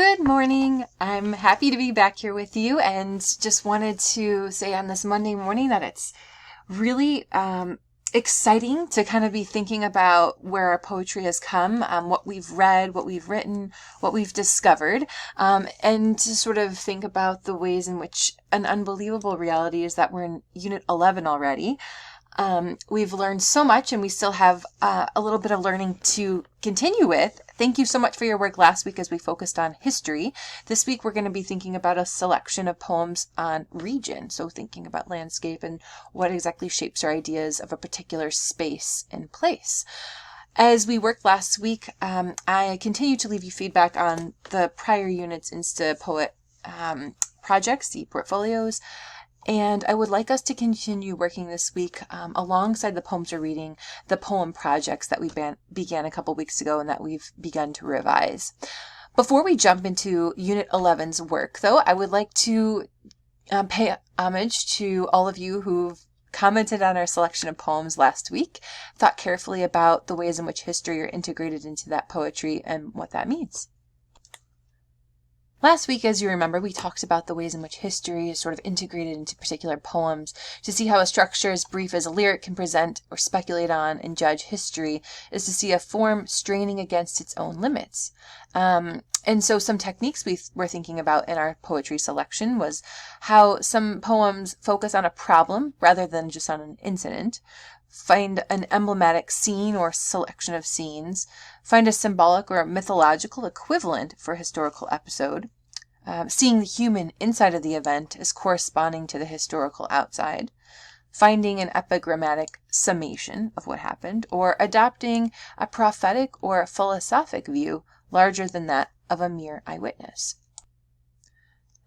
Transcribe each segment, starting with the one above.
Good morning. I'm happy to be back here with you and just wanted to say on this Monday morning that it's really exciting to kind of be thinking about where our poetry has come, what we've read, what we've written, what we've discovered, and to sort of think about the ways in which an unbelievable reality is that we're in Unit 11 already. We've learned so much and we still have a little bit of learning to continue with. Thank you so much for your work last week as we focused on history. This week we're going to be thinking about a selection of poems on region. So thinking about landscape and what exactly shapes our ideas of a particular space and place. As we worked last week, I continue to leave you feedback on the prior units Insta Poet projects, the portfolios. And I would like us to continue working this week alongside the poems we're reading, the poem projects that we began a couple weeks ago and that we've begun to revise. Before we jump into Unit 11's work, though, I would like to pay homage to all of you who've commented on our selection of poems last week, thought carefully about the ways in which history are integrated into that poetry and what that means. Last week, as you remember, we talked about the ways in which history is sort of integrated into particular poems. To see how a structure as brief as a lyric can present or speculate on and judge history is to see a form straining against its own limits. And so some techniques we were thinking about in our poetry selection was how some poems focus on a problem rather than just on an incident, find an emblematic scene or selection of scenes, find a symbolic or mythological equivalent for a historical episode, seeing the human inside of the event as corresponding to the historical outside, finding an epigrammatic summation of what happened, or adopting a prophetic or philosophic view larger than that of a mere eyewitness.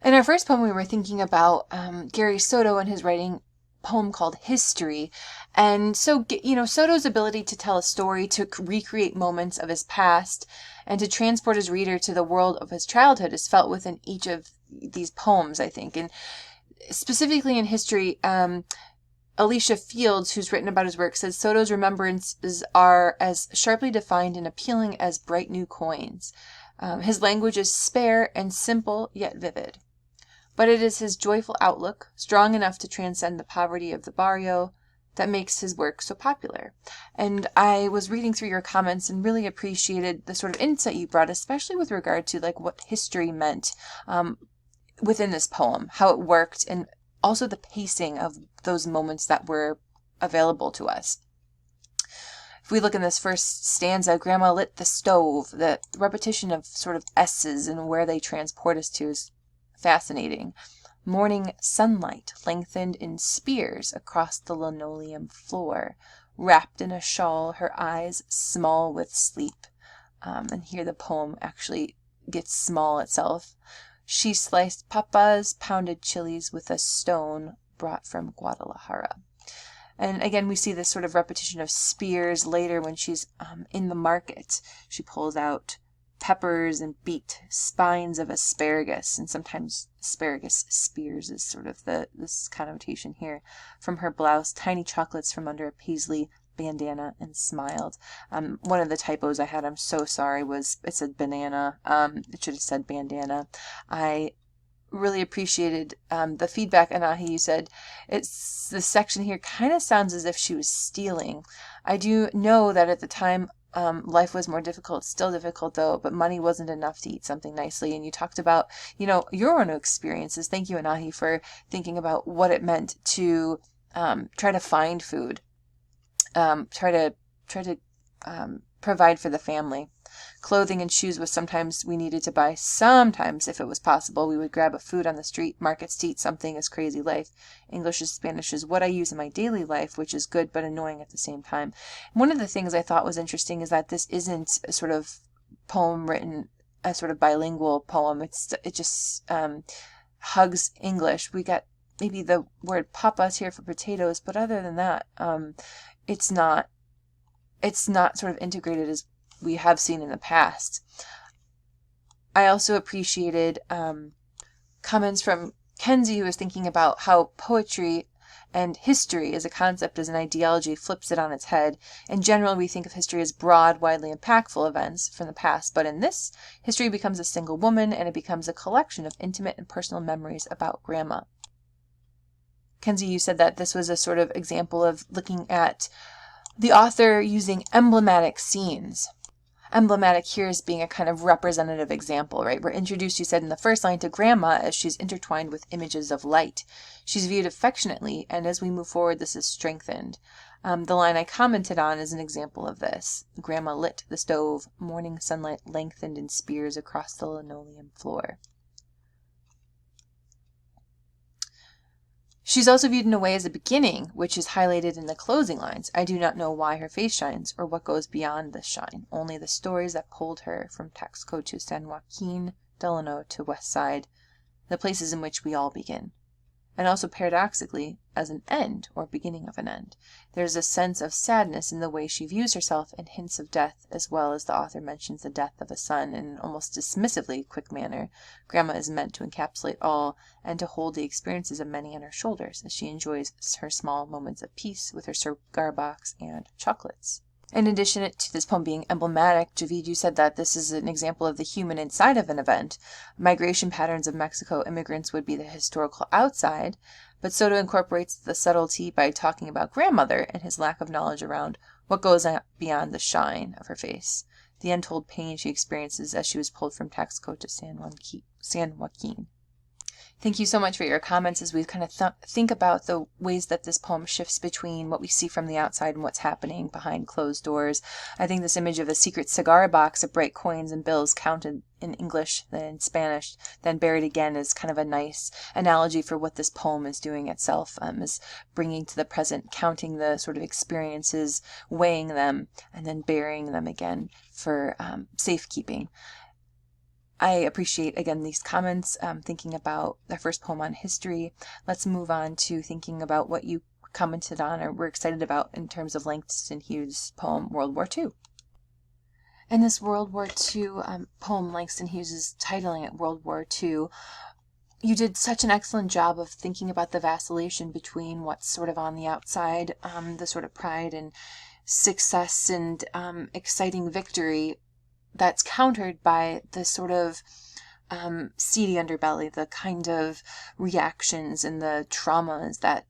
In our first poem, we were thinking about Gary Soto and his writing poem called History. And so, Soto's ability to tell a story, to recreate moments of his past, and to transport his reader to the world of his childhood is felt within each of these poems, I think. And specifically in History, Alicia Fields, who's written about his work, says Soto's remembrances are as sharply defined and appealing as bright new coins. His language is spare and simple, yet vivid. But it is his joyful outlook, strong enough to transcend the poverty of the barrio, that makes his work so popular. And I was reading through your comments and really appreciated the sort of insight you brought, especially with regard to like what history meant within this poem, how it worked, and also the pacing of those moments that were available to us. If we look in this first stanza, Grandma lit the stove, the repetition of sort of S's and where they transport us to is fascinating. Morning sunlight lengthened in spears across the linoleum floor. Wrapped in a shawl, her eyes small with sleep. And here the poem actually gets small itself. She sliced papas, pounded chilies with a stone brought from Guadalajara. And again, we see this sort of repetition of spears later when she's in the market. She pulls out peppers and beet spines of asparagus, and sometimes asparagus spears is sort of this connotation here, from her blouse, tiny chocolates from under a paisley bandana, and smiled. One of the typos I had, I'm so sorry, was it said banana. It should have said bandana. I really appreciated the feedback, Anahi. You said it's this section here kind of sounds as if she was stealing. I do know that at the time life was more difficult, still difficult though, but money wasn't enough to eat something nicely. And you talked about, your own experiences. Thank you, Anahi, for thinking about what it meant to try to find food, try to provide for the family. Clothing and shoes was sometimes we needed to buy. Sometimes, if it was possible, we would grab a food on the street markets to eat something as crazy life. English and Spanish is what I use in my daily life, which is good but annoying at the same time. One of the things I thought was interesting is that this isn't a sort of poem written, a sort of bilingual poem. It just hugs English. We got maybe the word papas here for potatoes, but other than that, it's not sort of integrated as we have seen in the past. I also appreciated comments from Kenzie, who was thinking about how poetry And history as a concept, as an ideology, flips it on its head. In general, we think of history as broad, widely impactful events from the past, but in this, history becomes a single woman, and it becomes a collection of intimate and personal memories about Grandma. Kenzie, you said that this was a sort of example of looking at the author using emblematic scenes. Emblematic here is being a kind of representative example, right? We're introduced, you said in the first line, to Grandma as she's intertwined with images of light. She's viewed affectionately, and as we move forward, this is strengthened. The line I commented on is an example of this. Grandma lit the stove. Morning sunlight lengthened in spears across the linoleum floor. She's also viewed in a way as a beginning, which is highlighted in the closing lines. I do not know why her face shines, or what goes beyond this shine. Only the stories that pulled her from Taxco to San Joaquin, Delano to West Side, the places in which we all begin. And also paradoxically, as an end, or beginning of an end. There's a sense of sadness in the way she views herself, and hints of death, as well as the author mentions the death of a son in an almost dismissively quick manner. Grandma is meant to encapsulate all, and to hold the experiences of many on her shoulders, as she enjoys her small moments of peace with her cigar box and chocolates. In addition to this poem being emblematic, Javid, you said that this is an example of the human inside of an event. Migration patterns of Mexico immigrants would be the historical outside, but Soto incorporates the subtlety by talking about grandmother and his lack of knowledge around what goes beyond the shine of her face, the untold pain she experiences as she was pulled from Taxco to San Joaquin. Thank you so much for your comments as we kind of think about the ways that this poem shifts between what we see from the outside and what's happening behind closed doors. I think this image of a secret cigar box of bright coins and bills counted in English, then in Spanish, then buried again is kind of a nice analogy for what this poem is doing itself, is bringing to the present, counting the sort of experiences, weighing them, and then burying them again for safekeeping. I appreciate, again, these comments, thinking about the first poem on history. Let's move on to thinking about what you commented on or were excited about in terms of Langston Hughes' poem, World War II. In this World War II poem, Langston Hughes is titling it World War II. You did such an excellent job of thinking about the vacillation between what's sort of on the outside, the sort of pride and success and exciting victory, that's countered by the sort of seedy underbelly, the kind of reactions and the traumas that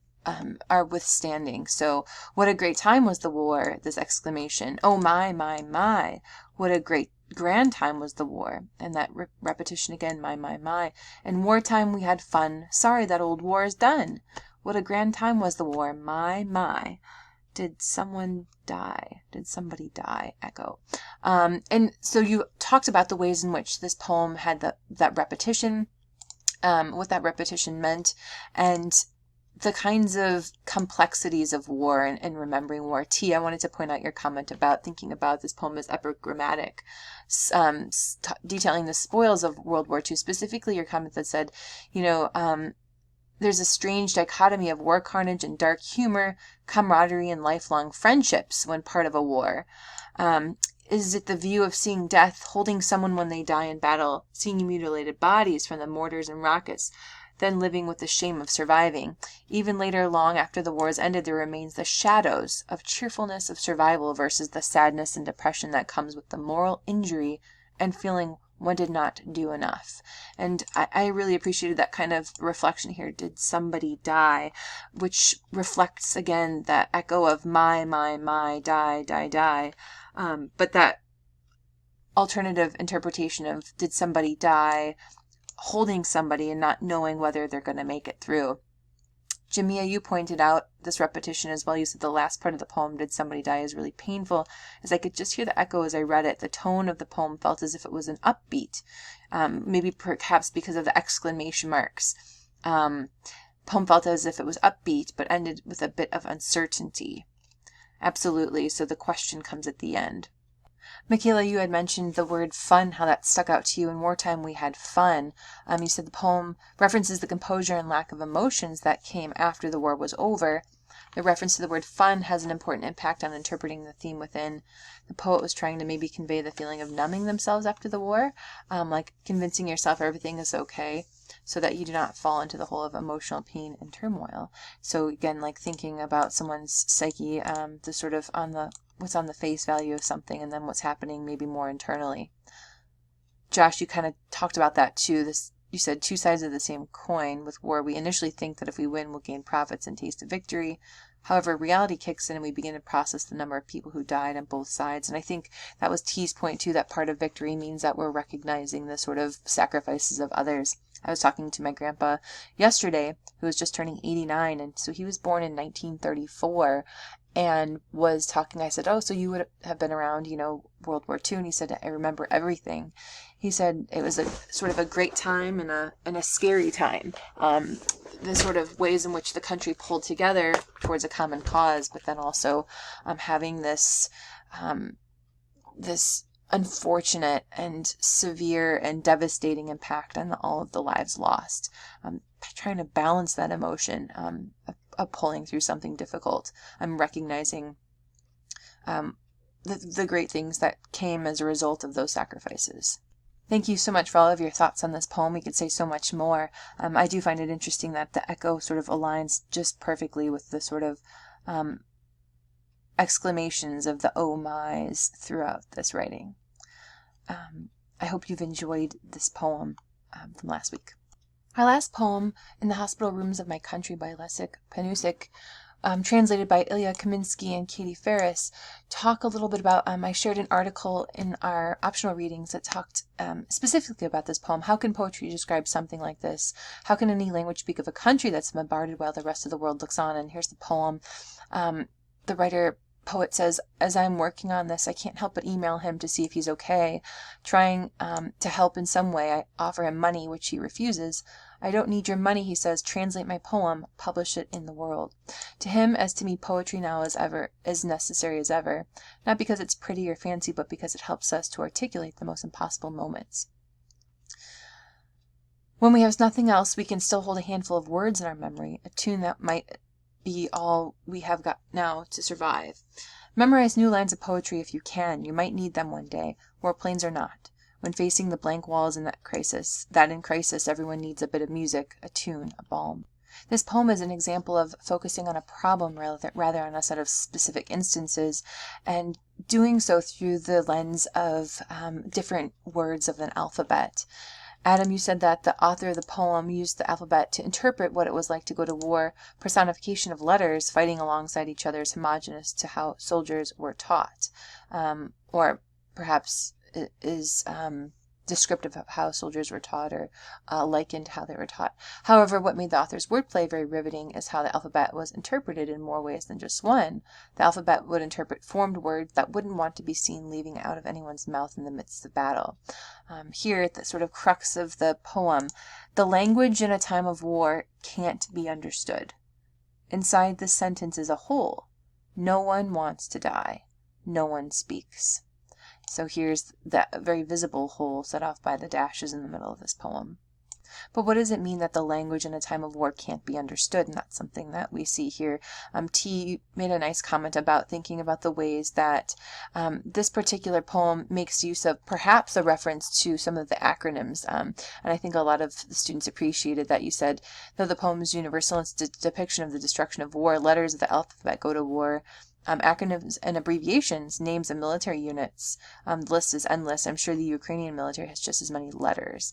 are withstanding. So, what a great time was the war, this exclamation. Oh my, what a great grand time was the war. And that repetition again, my. In wartime we had fun. Sorry that old war is done. What a grand time was the war. My. Did someone die? Did somebody die? Echo. And so you talked about the ways in which this poem had that repetition, what that repetition meant, and the kinds of complexities of war and remembering war. T, I wanted to point out your comment about thinking about this poem as epigrammatic, detailing the spoils of World War II, specifically your comment that said, there's a strange dichotomy of war carnage and dark humor, camaraderie and lifelong friendships when part of a war. Is it the view of seeing death, holding someone when they die in battle, seeing mutilated bodies from the mortars and rockets, then living with the shame of surviving? Even later, long after the war is ended, there remains the shadows of cheerfulness of survival versus the sadness and depression that comes with the moral injury and feeling one did not do enough. And I really appreciated that kind of reflection here. Did somebody die? Which reflects, again, that echo of my, die. But that alternative interpretation of did somebody die, holding somebody and not knowing whether they're going to make it through. Jamia, you pointed out this repetition as well. You said the last part of the poem, did somebody die, is really painful. As I could just hear the echo as I read it, the tone of the poem felt as if it was an upbeat, maybe perhaps because of the exclamation marks. Poem felt as if it was upbeat, but ended with a bit of uncertainty. Absolutely, so the question comes at the end. Michaela, you had mentioned the word fun, how that stuck out to you. In wartime, we had fun. You said the poem references the composure and lack of emotions that came after the war was over. The reference to the word fun has an important impact on interpreting the theme within. The poet was trying to maybe convey the feeling of numbing themselves after the war, like convincing yourself everything is okay. so that you do not fall into the hole of emotional pain and turmoil. So again, like thinking about someone's psyche, the sort of what's on the face value of something, and then what's happening maybe more internally. Josh, you kind of talked about that too. You said two sides of the same coin. With war, we initially think that if we win, we'll gain profits and taste of victory. However, reality kicks in and we begin to process the number of people who died on both sides. And I think that was T's point too, that part of victory means that we're recognizing the sort of sacrifices of others. I was talking to my grandpa yesterday, who was just turning 89, and so he was born in 1934, and was talking. I said, oh, so you would have been around, World War II. And he said, I remember everything. He said it was a sort of a great time and a scary time. The sort of ways in which the country pulled together towards a common cause, but then also having this unfortunate and severe and devastating impact on all of the lives lost. Trying to balance that emotion of pulling through something difficult. I'm recognizing the great things that came as a result of those sacrifices. Thank you so much for all of your thoughts on this poem. We could say so much more. I do find it interesting that the echo sort of aligns just perfectly with the sort of exclamations of the oh my's throughout this writing. I hope you've enjoyed this poem from last week. Our last poem, In the Hospital Rooms of My Country by Leszek Panusic, translated by Ilya Kaminsky and Katie Ferris, talk a little bit about, I shared an article in our optional readings that talked specifically about this poem. How can poetry describe something like this? How can any language speak of a country that's bombarded while the rest of the world looks on? And here's the poem. The poet says, as I'm working on this, I can't help but email him to see if he's okay. Trying to help in some way, I offer him money, which he refuses. I don't need your money, he says. Translate my poem, publish it in the world. To him, as to me, poetry now is necessary as ever, not because it's pretty or fancy, but because it helps us to articulate the most impossible moments. When we have nothing else, we can still hold a handful of words in our memory, a tune that might be all we have got now to survive. Memorize new lines of poetry if you can. You might need them one day, warplanes or not. When facing the blank walls in in crisis everyone needs a bit of music, a tune, a balm. This poem is an example of focusing on a problem rather on a set of specific instances, and doing so through the lens of different words of an alphabet. Adam, you said that the author of the poem used the alphabet to interpret what it was like to go to war, personification of letters fighting alongside each other is homogeneous to how soldiers were taught, or perhaps is descriptive of how soldiers were taught, or likened how they were taught. However, what made the author's wordplay very riveting is how the alphabet was interpreted in more ways than just one. The alphabet would interpret formed words that wouldn't want to be seen leaving out of anyone's mouth in the midst of battle. Here, the sort of crux of the poem, the language in a time of war can't be understood. Inside this sentence is a hole. No one wants to die. No one speaks. So here's that very visible hole set off by the dashes in the middle of this poem. But what does it mean that the language in a time of war can't be understood? And that's something that we see here. T made a nice comment about thinking about the ways that this particular poem makes use of perhaps a reference to some of the acronyms. And I think a lot of the students appreciated that you said, though the poem is universal in its depiction of the destruction of war, letters of the alphabet go to war. Acronyms and abbreviations, names of military units. The list is endless. I'm sure the Ukrainian military has just as many letters.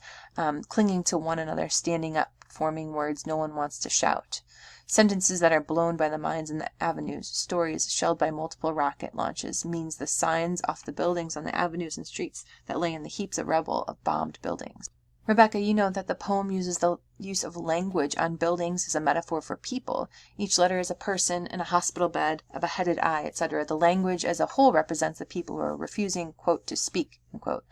Clinging to one another, standing up, forming words no one wants to shout. Sentences that are blown by the mines in the avenues. Stories shelled by multiple rocket launches means the signs off the buildings on the avenues and streets that lay in the heaps of rubble of bombed buildings. Rebecca, you know that the poem uses the use of language on buildings as a metaphor for people. Each letter is a person in a hospital bed, a beheaded eye, etc. The language as a whole represents the people who are refusing, quote, to speak, unquote,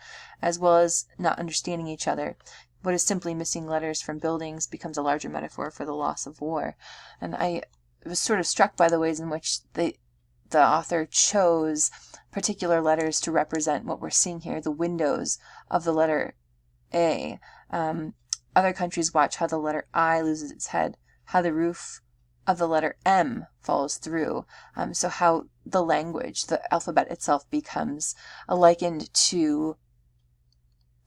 as well as not understanding each other. What is simply missing letters from buildings becomes a larger metaphor for the loss of war. And I was sort of struck by the ways in which the author chose particular letters to represent what we're seeing here, the windows of the letter A. Other countries watch how the letter I loses its head, how the roof of the letter M falls through. So how the language, the alphabet itself, becomes likened to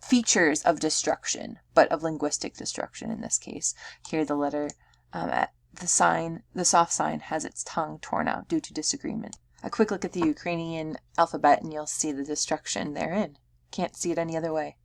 features of destruction, but of linguistic destruction in this case. Here the letter, the soft sign has its tongue torn out due to disagreement. A quick look at the Ukrainian alphabet and you'll see the destruction therein. Can't see it any other way.